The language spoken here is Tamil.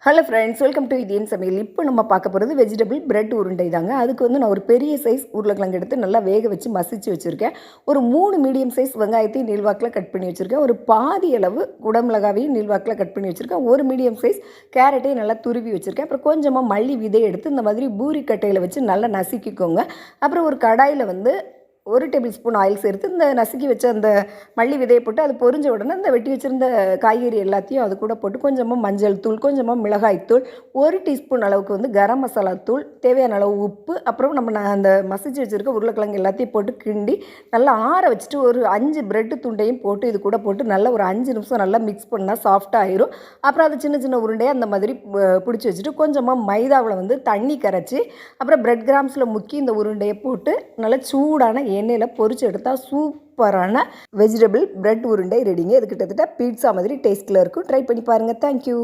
Hello friends, welcome to Indian சமையல். இப்போ நம்ம பார்க்க போகிறது வெஜிடபிள் பிரெட் உருண்டை தாங்க. அதுக்கு வந்து நான் ஒரு பெரிய சைஸ் உருளைக்கிழங்கு எடுத்து நல்லா வேக வச்சு மசிச்சு வச்சுருக்கேன். ஒரு 3 மீடியம் சைஸ் வெங்காயத்தையும் நீள்வாக்கில் கட் பண்ணி வச்சுருக்கேன். ஒரு பாதி அளவு குடமிளகாவையும் நீள்வாக்கில் கட் பண்ணி வச்சுருக்கேன். ஒரு மீடியம் சைஸ் கேரட்டையும் நல்லா துருவி வச்சுருக்கேன். அப்புறம் கொஞ்சமாக மல்லி விதை எடுத்து இந்த மாதிரி பூரி கட்டையில் வச்சு நல்லா நசுக்கிக்கோங்க. அப்புறம் ஒரு கடாயில் வந்து 1 டேபிள் ஸ்பூன் ஆயில் சேர்த்து இந்த நசுக்கி வச்ச அந்த மல்லி விதையை போட்டு அது பொரிஞ்ச உடனே இந்த வெட்டி வச்சுருந்த காய்கறி எல்லாத்தையும் அது கூட போட்டு கொஞ்சமாக மஞ்சள் தூள், கொஞ்சமாக மிளகாய் தூள், 1 டீஸ்பூன் அளவுக்கு வந்து கரம் மசாலா தூள், தேவையான அளவு உப்பு, அப்புறம் நம்ம அந்த மசிச்சு வச்சுருக்க உருளைக்கிழங்கு எல்லாத்தையும் போட்டு கிண்டி நல்லா ஆற வச்சுட்டு ஒரு 5 பிரெட்டு துண்டையும் போட்டு இது கூட போட்டு நல்லா ஒரு 5 நிமிஷம் நல்லா மிக்ஸ் பண்ணால் சாஃப்டாக ஆயிரும். அப்புறம் அது சின்ன சின்ன உருண்டையாக அந்த மாதிரி பிடிச்சி வச்சுட்டு கொஞ்சமாக மைதாவில் வந்து தண்ணி கரைச்சி அப்புறம் பிரெட் கிராம்ஸில் முக்கி இந்த உருண்டையை போட்டு நல்லா சூடான எண்ணெயில் பொரிச்சு எடுத்தால் சூப்பரான வெஜிடபிள் பிரெட் உருண்டை ரெடிங்க. இது கிட்டத்தட்ட பீட்சா மாதிரி டேஸ்ட்டில் இருக்கும். ட்ரை பண்ணி பாருங்கள். தேங்க்யூ.